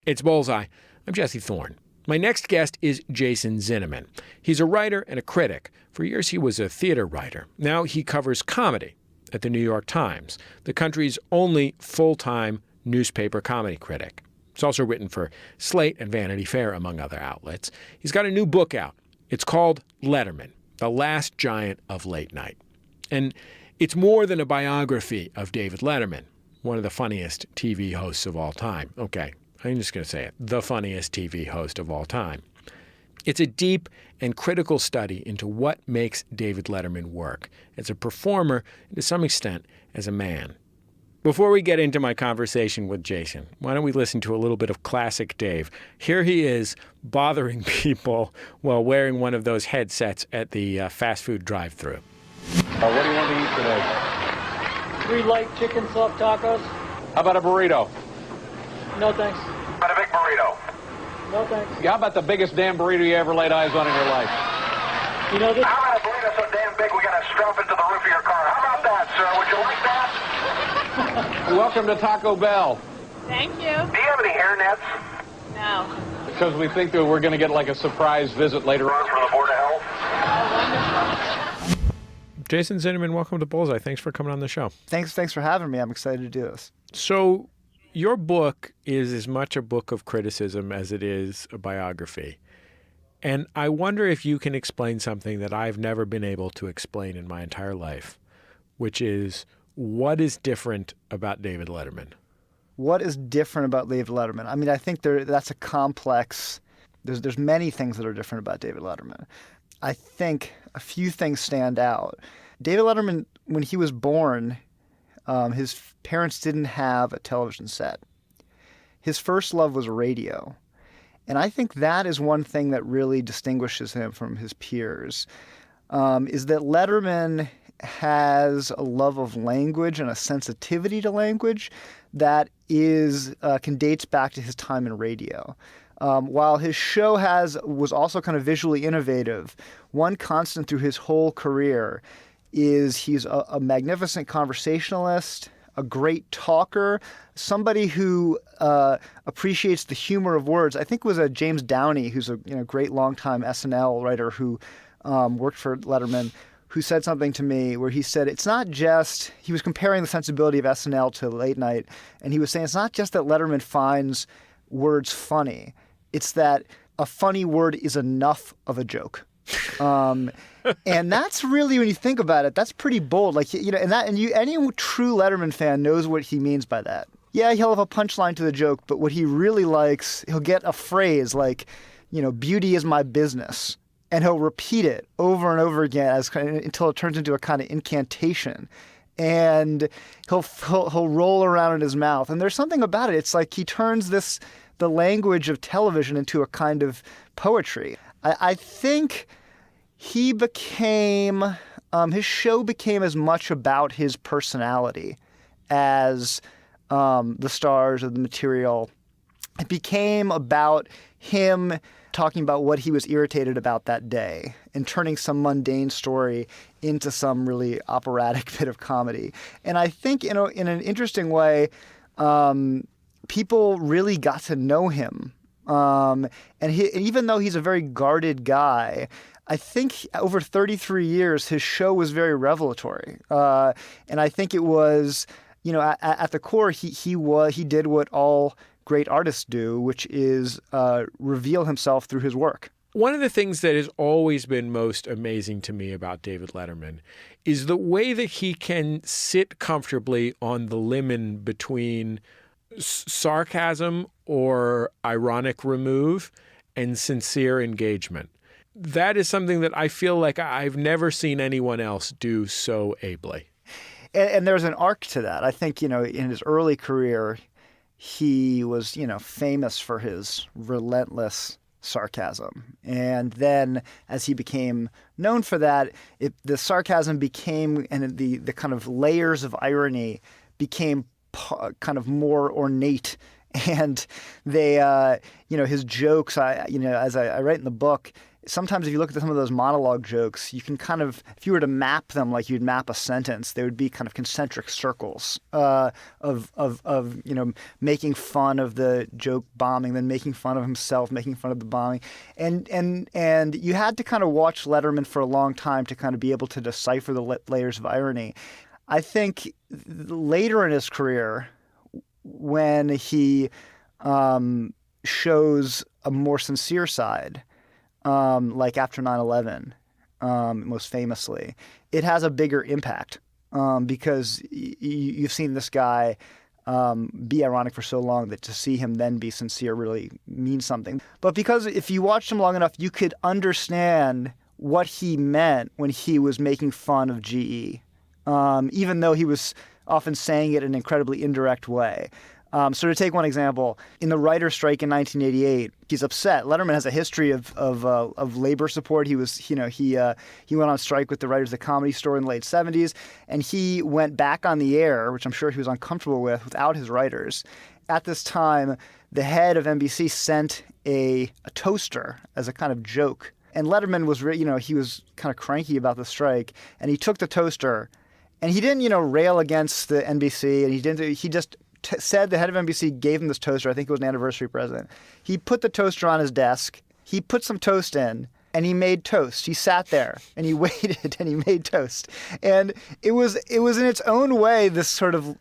It's Bullseye. I'm Jesse Thorn. My next guest is Jason Zinoman. He's a writer and a critic. For years, he was a theater writer. Now he covers comedy at the New York Times, the country's only full-time newspaper comedy critic. He's also written for Slate and Vanity Fair, among other outlets. He's got a new book out. It's called Letterman, The Last Giant of Late Night. And it's more than a biography of David Letterman, one of the funniest TV hosts of all time. Okay, I'm just going to say it, the funniest TV host of all time. It's a deep and critical study into what makes David Letterman work as a performer and to some extent as a man. Before we get into my conversation with Jason, why don't we listen to a little bit of classic Dave? Here he is bothering people while wearing one of those headsets at the fast food drive-thru. What do you want to eat today? 3 light chicken soft tacos. How about a burrito? No thanks. How about a big burrito? No thanks. How about the biggest damn burrito you ever laid eyes on in your life? You know this? How about a burrito so damn big we gotta strap it to the roof of your car? How about that, sir? Would you like that? Welcome to Taco Bell. Thank you. Do you have any hairnets? No. Because we think that we're going to get like a surprise visit later on. From the Board of Health? Oh, wonderful. Jason Zinoman, welcome to Bullseye. Thanks for coming on the show. Thanks for having me. I'm excited to do this. So your book is as much a book of criticism as it is a biography. And I wonder if you can explain something that I've never been able to explain in my entire life, which is what is different about David Letterman? What is different about David Letterman? I mean, I think that's a complex. There's many things that are different about David Letterman. I think a few things stand out. David Letterman, when he was born, his parents didn't have a television set. His first love was radio. And I think that is one thing that really distinguishes him from his peers, is that Letterman has a love of language and a sensitivity to language that can dates back to his time in radio. While his show was also kind of visually innovative, one constant through his whole career is he's a magnificent conversationalist, a great talker, somebody who appreciates the humor of words. I think it was James Downey, who's a great longtime SNL writer who worked for Letterman, who said something to me where he said it's not just – he was comparing the sensibility of SNL to late night, and he was saying it's not just that Letterman finds words funny. It's that a funny word is enough of a joke. And that's really, when you think about it, that's pretty bold. Like, any true Letterman fan knows what he means by that. Yeah, he'll have a punchline to the joke, but what he really likes, he'll get a phrase like, beauty is my business. And he'll repeat it over and over again until it turns into a kind of incantation. And he'll roll around in his mouth. And there's something about it. It's like he turns the language of television into a kind of poetry. I think he became his show became as much about his personality as the stars of the material. It became about him talking about what he was irritated about that day and turning some mundane story into some really operatic bit of comedy. And I think, in an interesting way, people really got to know him. And even though he's a very guarded guy, I think over 33 years, his show was very revelatory. And I think it was, at the core, he did what all great artists do, which is reveal himself through his work. One of the things that has always been most amazing to me about David Letterman is the way that he can sit comfortably on the lemon between sarcasm or ironic remove and sincere engagement. That is something that I feel like I've never seen anyone else do so ably. And there's an arc to that. I think, in his early career, he was, famous for his relentless sarcasm. And then as he became known for that, the sarcasm became, and the kind of layers of irony became kind of more ornate. And they, his jokes, as I write in the book, sometimes if you look at some of those monologue jokes, you can kind of, if you were to map them like you'd map a sentence, they would be kind of concentric circles of making fun of the joke bombing, then making fun of himself, making fun of the bombing, and you had to kind of watch Letterman for a long time to kind of be able to decipher the layers of irony. I think later in his career, when he shows a more sincere side, like after 9/11, most famously, it has a bigger impact because you've seen this guy be ironic for so long that to see him then be sincere really means something. But because if you watched him long enough, you could understand what he meant when he was making fun of GE, even though he was often saying it in an incredibly indirect way. So to take one example, in the writer's strike in 1988, he's upset. Letterman has a history of labor support. He went on strike with the writers of the Comedy Store in the late 70s, and he went back on the air, which I'm sure he was uncomfortable with, without his writers. At this time, the head of NBC sent a toaster as a kind of joke, and Letterman was, he was kind of cranky about the strike, and he took the toaster, and he didn't, rail against the NBC, and he just said the head of NBC gave him this toaster. I think it was an anniversary present. He put the toaster on his desk. He put some toast in, and he made toast. He sat there, and he waited, and he made toast. And it was in its own way this sort of,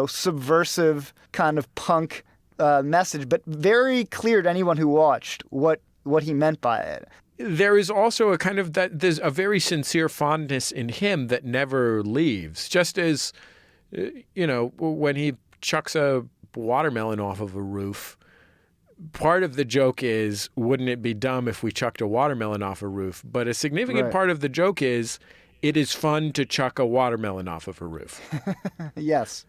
subversive kind of punk message, but very clear to anyone who watched what he meant by it. There is also a kind of there's a very sincere fondness in him that never leaves. Just as, when he chucks a watermelon off of a roof, part of the joke is, wouldn't it be dumb if we chucked a watermelon off a roof? But a significant part of the joke is, it is fun to chuck a watermelon off of a roof. Yes.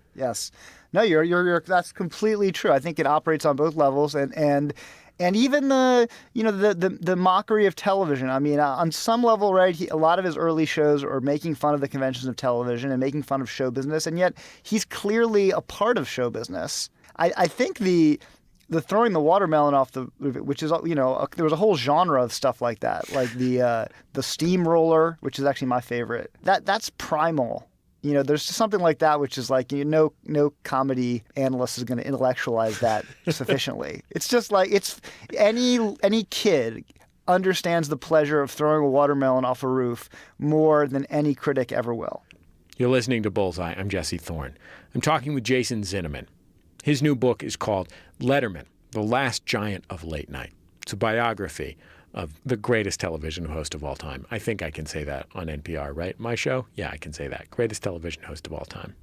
No, you're that's completely true. I think it operates on both levels, and even the mockery of television. I mean, on some level, right, a lot of his early shows are making fun of the conventions of television and making fun of show business, and yet he's clearly a part of show business. I think the throwing the watermelon off the roof, which is, there was a whole genre of stuff like that, like the steamroller, which is actually my favorite. That's primal. There's something like that, which is like, no comedy analyst is going to intellectualize that sufficiently. It's just like, it's any kid understands the pleasure of throwing a watermelon off a roof more than any critic ever will. You're listening to Bullseye. I'm Jesse Thorn. I'm talking with Jason Zinoman. His new book is called Letterman, The Last Giant of Late Night. It's a biography of the greatest television host of all time. I think I can say that on NPR, right? My show? Yeah, I can say that. Greatest television host of all time.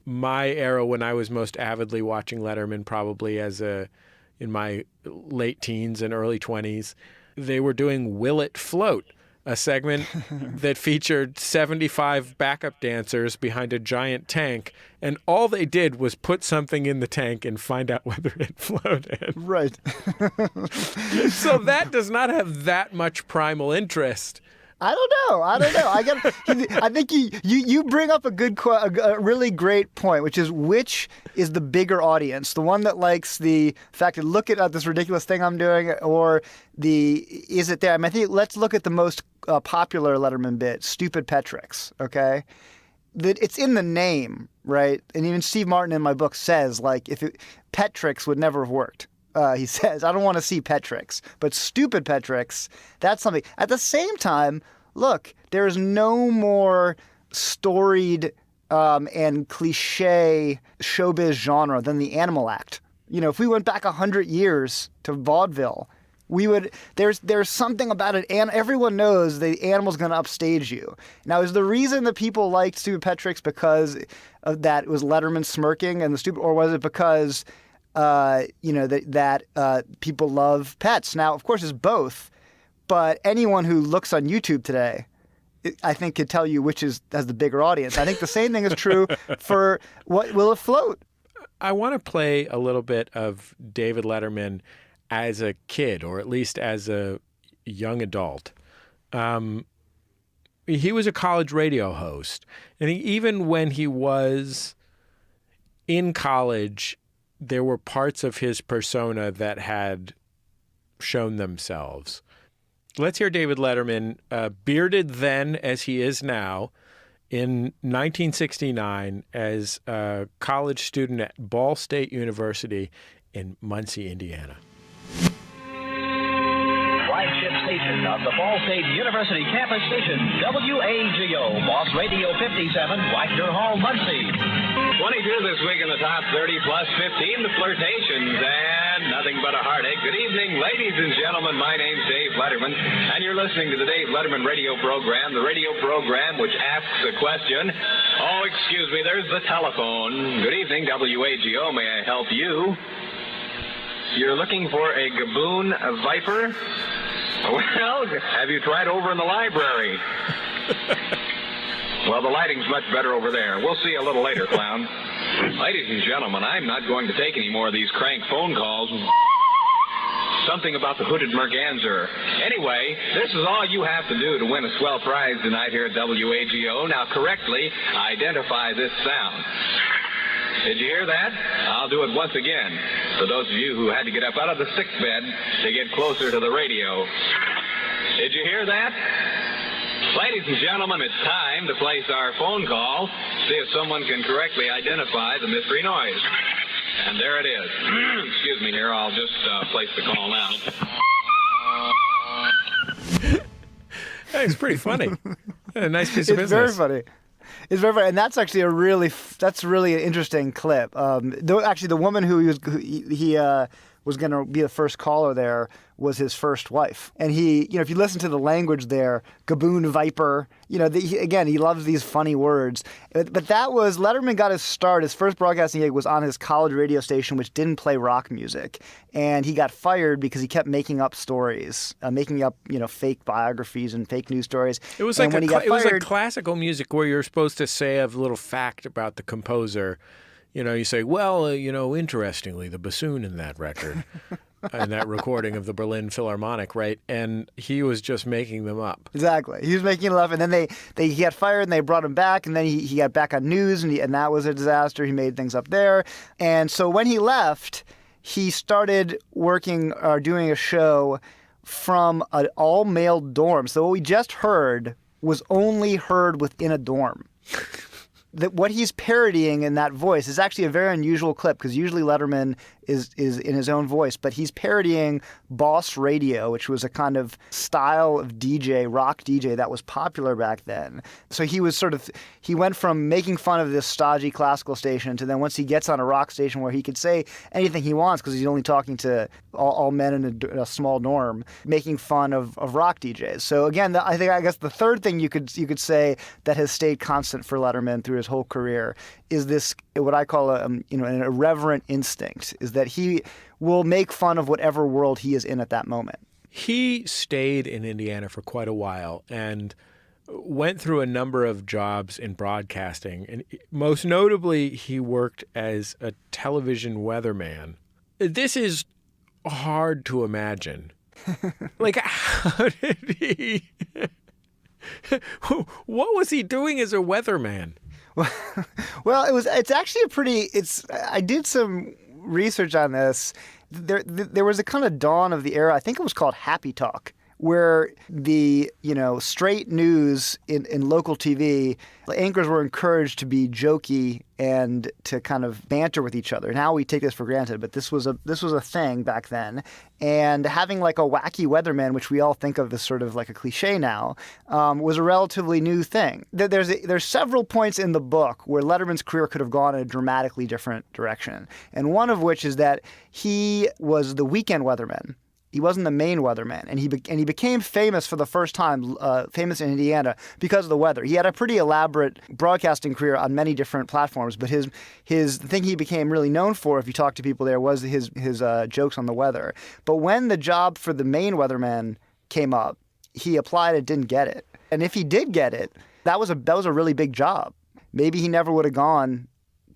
My era when I was most avidly watching Letterman, probably in my late teens and early 20s, they were doing Will It Float, a segment that featured 75 backup dancers behind a giant tank, and all they did was put something in the tank and find out whether it floated. Right. So that does not have that much primal interest. I don't know. I think you bring up a really great point, which is the bigger audience, the one that likes the fact that look at this ridiculous thing I'm doing, or is it there? I mean, I think let's look at the most popular Letterman bit, stupid pet tricks. Okay, that it's in the name, right? And even Steve Martin in my book says pet tricks would never have worked. He says, I don't want to see pet tricks, but stupid pet tricks, that's something. At the same time, look, there is no more storied and cliche showbiz genre than the Animal Act. If we went back 100 years to vaudeville, there's something about it, and everyone knows the animal's going to upstage you. Now, is the reason that people liked stupid pet tricks because of that it was Letterman smirking and the stupid, or was it because that people love pets? Now, of course, it's both, but anyone who looks on YouTube today, I think, could tell you which has the bigger audience. I think the same thing is true for What Will It Float? I want to play a little bit of David Letterman as a kid, or at least as a young adult. He was a college radio host, and even when he was in college, there were parts of his persona that had shown themselves. Let's hear David Letterman, bearded then as he is now, in 1969 as a college student at Ball State University in Muncie, Indiana. Flagship station of the Ball State University campus station, WAGO, Boss Radio 57, Wagner Hall, Muncie. 22 this week in the top 30 plus 15, the flirtations, and nothing but a heartache. Good evening, ladies and gentlemen. My name's Dave Letterman, and you're listening to the Dave Letterman radio program, the radio program which asks a question. Oh, excuse me, there's the telephone. Good evening, WAGO. May I help you? You're looking for a gaboon viper? Well, have you tried over in the library? Well, the lighting's much better over there. We'll see you a little later, clown. Ladies and gentlemen, I'm not going to take any more of these crank phone calls. Something about the hooded merganser. Anyway, this is all you have to do to win a swell prize tonight here at WAGO. Now, correctly identify this sound. Did you hear that? I'll do it once again for those of you who had to get up out of the sick bed to get closer to the radio. Did you hear that? Ladies and gentlemen, it's time to place our phone call, see if someone can correctly identify the mystery noise. And there it is. Excuse me here, I'll just place the call now. It's pretty funny. A nice piece of It's business. very funny. It's very funny, and that's actually that's really an interesting clip. Actually, the woman who he was going to be the first caller there was his first wife. And he, if you listen to the language there, gaboon viper, again, he loves these funny words. But that was, Letterman got his start, his first broadcasting gig was on his college radio station, which didn't play rock music. And he got fired because he kept making up stories, making up, fake biographies and fake news stories. It was like it was like classical music where you're supposed to say a little fact about the composer. You say, well, interestingly, the bassoon in that record, in that recording of the Berlin Philharmonic, right? And he was just making them up. Exactly. He was making it up, and then he got fired, and they brought him back, and then he got back on news, and that was a disaster. He made things up there. And so when he left, he started working or doing a show from an all-male dorm. So what we just heard was only heard within a dorm. That what he's parodying in that voice is actually a very unusual clip because usually Letterman is in his own voice, but he's parodying Boss Radio, which was a kind of style of rock DJ that was popular back then. So he went from making fun of this stodgy classical station to then once he gets on a rock station where he could say anything he wants because he's only talking to all men in a small dorm, making fun of rock DJs. So again, I guess the third thing you could say that has stayed constant for Letterman through his whole career is this, what I call an irreverent instinct, is that he will make fun of whatever world he is in at that moment. He stayed in Indiana for quite a while and went through a number of jobs in broadcasting. And most notably, he worked as a television weatherman. This is hard to imagine. Like, how did he... What was he doing as a weatherman? Well, it's actually I did some research on this. There was a kind of dawn of the era, I think it was called Happy Talk, where the, straight news in local TV, the anchors were encouraged to be jokey and to kind of banter with each other. Now we take this for granted, but this was a thing back then. And having like a wacky weatherman, which we all think of as sort of like a cliche now, was a relatively new thing. There's several points in the book where Letterman's career could have gone in a dramatically different direction. And one of which is that he was the weekend weatherman. He wasn't the main weatherman, and he became famous for the first time, famous in Indiana because of the weather. He had a pretty elaborate broadcasting career on many different platforms, but the thing he became really known for, if you talk to people there, was his jokes on the weather. But when the job for the main weatherman came up, he applied and didn't get it. And if he did get it, that was a really big job. Maybe he never would have gone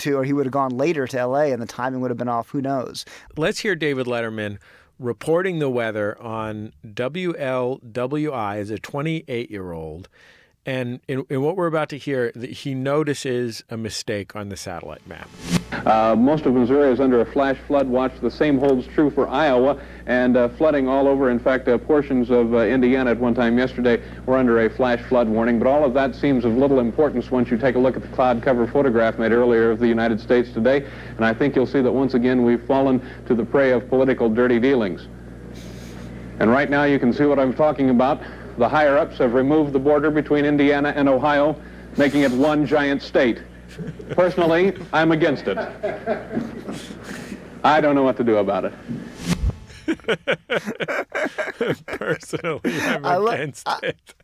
or he would have gone later to L.A. and the timing would have been off. Who knows? Let's hear David Letterman reporting the weather on WLWI as a 28-year-old. And in what we're about to hear, he notices a mistake on the satellite map. Most of Missouri is under a flash flood watch. The same holds true for Iowa, and flooding all over. In fact, portions of Indiana at one time yesterday were under a flash flood warning. But all of that seems of little importance once you take a look at the cloud cover photograph made earlier of the United States today. And I think you'll see that once again we've fallen to the prey of political dirty dealings. And right now you can see what I'm talking about. The higher-ups have removed the border between Indiana and Ohio, making it one giant state. Personally, I'm against it. I don't know what to do about it. Personally, I'm against it.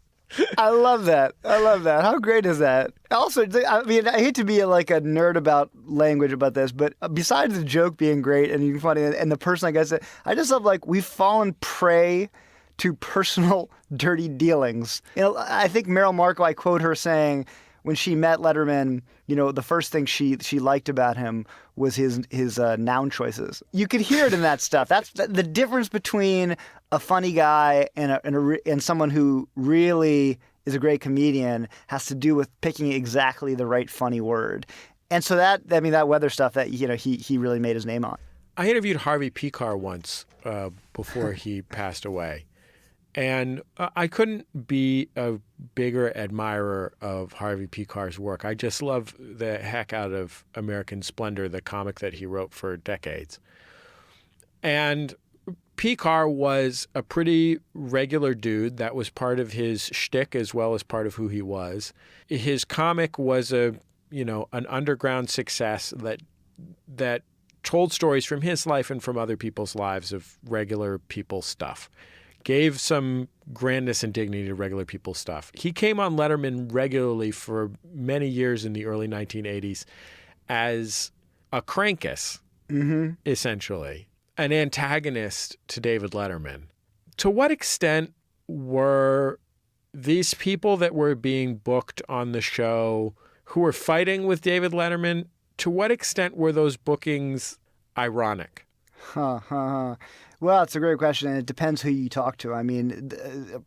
I love that. I love that. How great is that? Also, I mean, I hate to be like a nerd about language about this, but besides the joke being great and being funny and the person, I guess, I just love, like, we've fallen prey to personal dirty dealings. You know, I think Meryl Markle, I quote her saying, when she met Letterman, you know, the first thing she liked about him was his noun choices. You could hear it in that stuff. That's the difference between a funny guy and someone who really is a great comedian has to do with picking exactly the right funny word. And so that weather stuff that, you know, he really made his name on. I interviewed Harvey Pekar once before he passed away. And I couldn't be a bigger admirer of Harvey Pekar's work. I just love the heck out of American Splendor, the comic that he wrote for decades. And Pekar was a pretty regular dude. That was part of his shtick as well as part of who he was. His comic was an underground success that told stories from his life and from other people's lives of regular people's stuff. Gave some grandness and dignity to regular people's stuff. He came on Letterman regularly for many years in the early 1980s as a crankus, essentially, an antagonist to David Letterman. To what extent were these people that were being booked on the show who were fighting with David Letterman, to what extent were those bookings ironic? Well, it's a great question, and it depends who you talk to. I mean,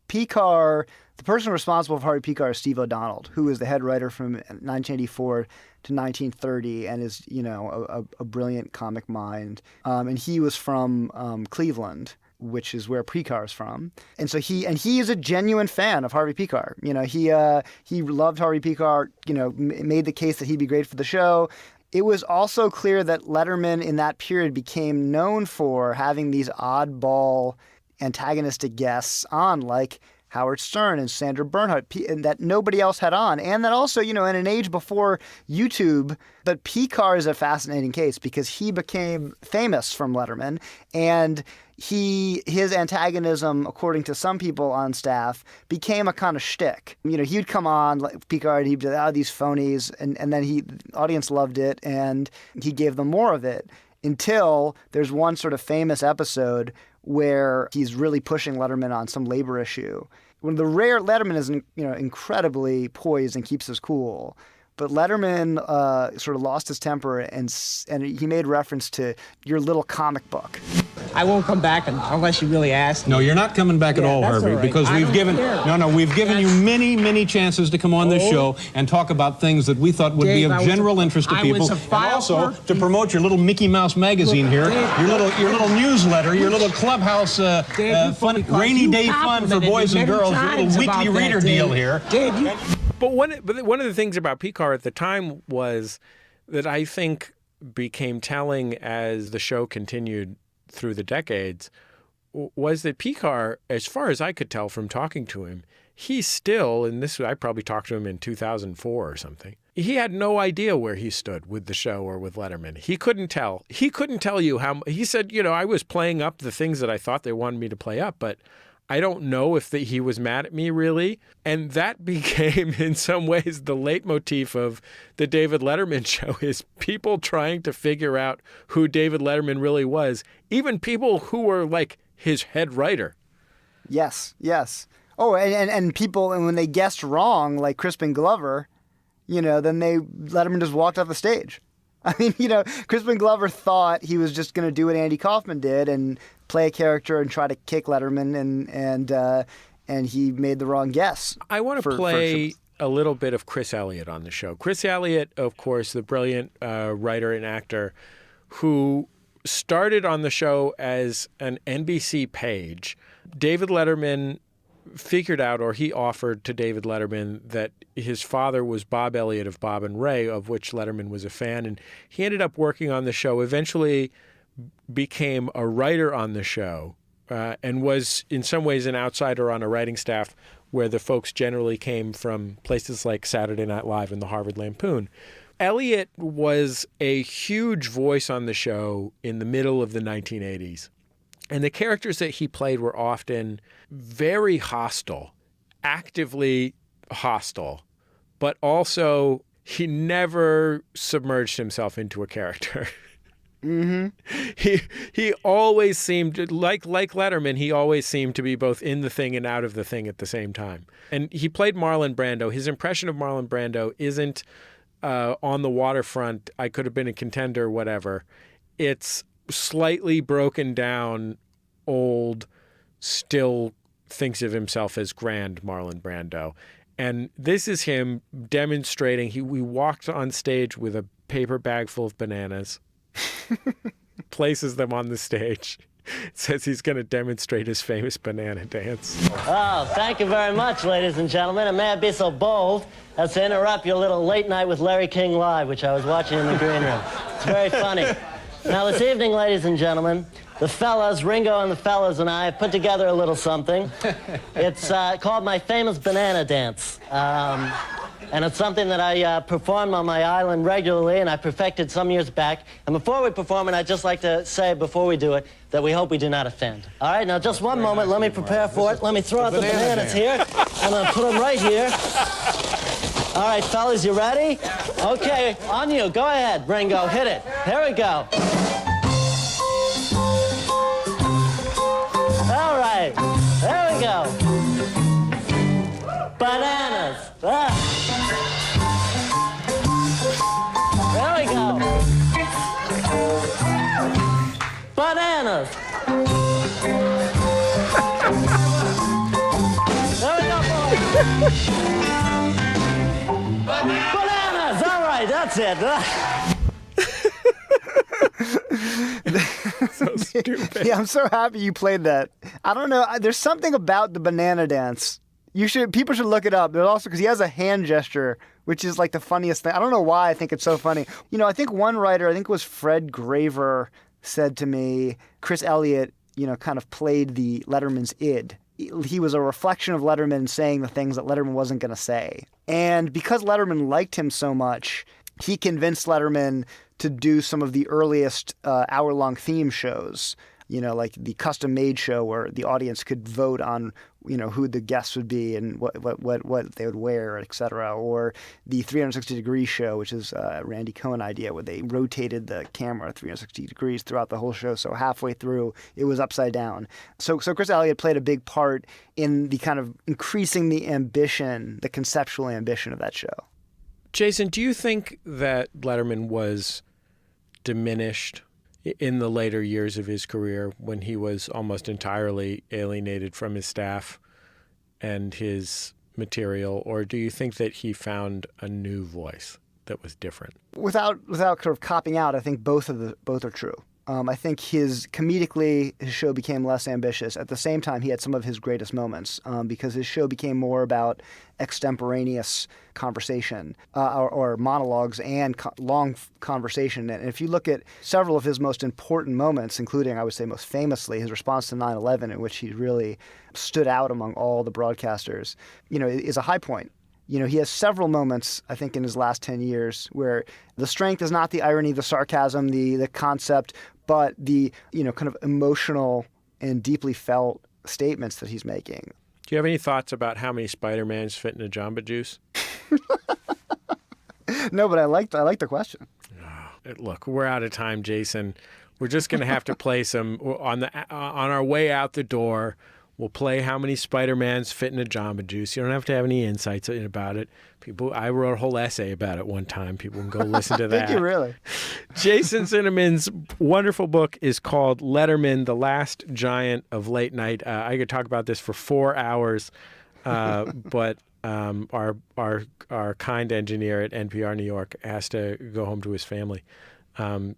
Pekar, the person responsible for Harvey Pekar is Steve O'Donnell, who was the head writer from 1984 to 1930 and is, you know, a brilliant comic mind. And he was from Cleveland, which is where Pekar is from. And so he is a genuine fan of Harvey Pekar. You know, he loved Harvey Pekar, you know, made the case that he'd be great for the show. It was also clear that Letterman in that period became known for having these oddball antagonistic guests on, like Howard Stern and Sandra Bernhardt, and that nobody else had on. And that also, you know, in an age before YouTube, but Pekar is a fascinating case because he became famous from Letterman, and his antagonism, according to some people on staff, became a kind of shtick. You know, he'd come on, like Pekar, and he'd be like, these phonies, and then the audience loved it, and he gave them more of it, until there's one sort of famous episode where he's really pushing Letterman on some labor issue. When the rare Letterman is, you know, incredibly poised and keeps his cool, but Letterman sort of lost his temper and he made reference to your little comic book. I won't come back unless you really ask me. No, you're not coming back at all, Harvey, right. because we've given you many chances to come on this show and talk about things that we thought would be of general interest to people, and also to promote your little Mickey Mouse magazine here, your little newsletter, your little clubhouse fun, rainy day fun for boys and girls, your little weekly reader deal here. But one of the things about Pekar at the time was that I think became telling as the show continued through the decades was that Pekar, as far as I could tell from talking to him, he still, and this I probably talked to him in 2004 or something, he had no idea where he stood with the show or with Letterman. He couldn't tell. He couldn't tell you how. He said, you know, I was playing up the things that I thought they wanted me to play up, but I don't know if he was mad at me, really. And that became, in some ways, the leitmotif of the David Letterman show, is people trying to figure out who David Letterman really was, even people who were like his head writer. Yes. Oh, and people, and when they guessed wrong, like Crispin Glover, you know, then Letterman just walked off the stage. I mean, you know, Crispin Glover thought he was just going to do what Andy Kaufman did and play a character and try to kick Letterman, and he made the wrong guess. I want to play a little bit of Chris Elliot on the show. Chris Elliot, of course, the brilliant writer and actor who started on the show as an NBC page. David Letterman figured out, or he offered to David Letterman, that his father was Bob Elliot of Bob and Ray, of which Letterman was a fan. And he ended up working on the show, eventually became a writer on the show, and was in some ways an outsider on a writing staff where the folks generally came from places like Saturday Night Live and the Harvard Lampoon. Elliot was a huge voice on the show in the middle of the 1980s. And the characters that he played were often very hostile, actively hostile, but also he never submerged himself into a character. Mm-hmm. He always seemed, like Letterman, he always seemed to be both in the thing and out of the thing at the same time. And he played Marlon Brando. His impression of Marlon Brando isn't on the waterfront, I could have been a contender, whatever. It's slightly broken down, old, still thinks of himself as grand Marlon Brando. And this is him demonstrating. We walked on stage with a paper bag full of bananas, places them on the stage, says he's going to demonstrate his famous banana dance. Oh, thank you very much, ladies and gentlemen. And may I be so bold as to interrupt your little late night with Larry King Live, which I was watching in the green room. It's very funny. Now, this evening, ladies and gentlemen, the fellas, Ringo and the fellas and I have put together a little something. It's called My Famous Banana Dance. And it's something that I perform on my island regularly, and I perfected some years back. And before we perform it, I'd just like to say, before we do it, that we hope we do not offend. All right, now just one moment. Let me prepare for it. Let me throw out the bananas here. I'm going to put them right here. All right, fellas, you ready? Okay, on you. Go ahead, Ringo. Hit it. Here we go. All right, there we go. Bananas. There we go. Bananas. There we go, boys. Bananas. All right, that's it. So stupid. Yeah, I'm so happy you played that. I don't know. There's something about the banana dance. People should look it up. But also because he has a hand gesture, which is like the funniest thing. I don't know why I think it's so funny. You know, I think one writer, I think it was Fred Graver, said to me, Chris Elliot, kind of played the Letterman's id. He was a reflection of Letterman saying the things that Letterman wasn't going to say. And because Letterman liked him so much, he convinced Letterman to do some of the earliest hour-long theme shows, like the custom-made show where the audience could vote on, who the guests would be and what they would wear, et cetera. Or the 360-degree show, which is a Randy Cohen idea, where they rotated the camera 360 degrees throughout the whole show. So halfway through, it was upside down. So Chris Elliot played a big part in the kind of increasing the ambition, the conceptual ambition of that show. Jason, do you think that Letterman was diminished in the later years of his career when he was almost entirely alienated from his staff and his material, or do you think that he found a new voice that was different? Without sort of copping out, I think both are true. I think comedically, his show became less ambitious. At the same time, he had some of his greatest moments because his show became more about extemporaneous conversation or monologues and long conversation. And if you look at several of his most important moments, including, I would say most famously, his response to 9/11, in which he really stood out among all the broadcasters, is a high point. He has several moments, I think, in his last 10 years where the strength is not the irony, the sarcasm, the concept, but the, kind of emotional and deeply felt statements that he's making. Do you have any thoughts about how many Spider-Mans fit in a Jamba Juice? No, but I like the question. Oh, look, we're out of time, Jason. We're just going to have to play some on our way out the door. We'll play how many Spider-Mans fit in a Jamba Juice. You don't have to have any insights about it. I wrote a whole essay about it one time. People can go listen to that. Thank you, really. Jason Zinoman's wonderful book is called Letterman, The Last Giant of Late Night. I could talk about this for 4 hours, but Our kind engineer at NPR New York has to go home to his family.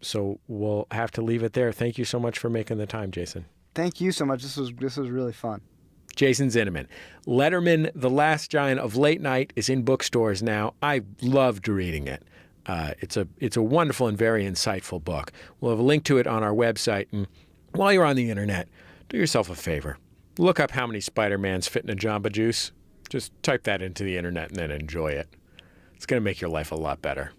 So we'll have to leave it there. Thank you so much for making the time, Jason. Thank you so much. This was really fun. Jason Zinoman. Letterman, The Last Giant of Late Night, is in bookstores now. I loved reading it. It's a wonderful and very insightful book. We'll have a link to it on our website. And while you're on the internet, do yourself a favor. Look up how many Spider-Mans fit in a Jamba Juice. Just type that into the internet and then enjoy it. It's going to make your life a lot better.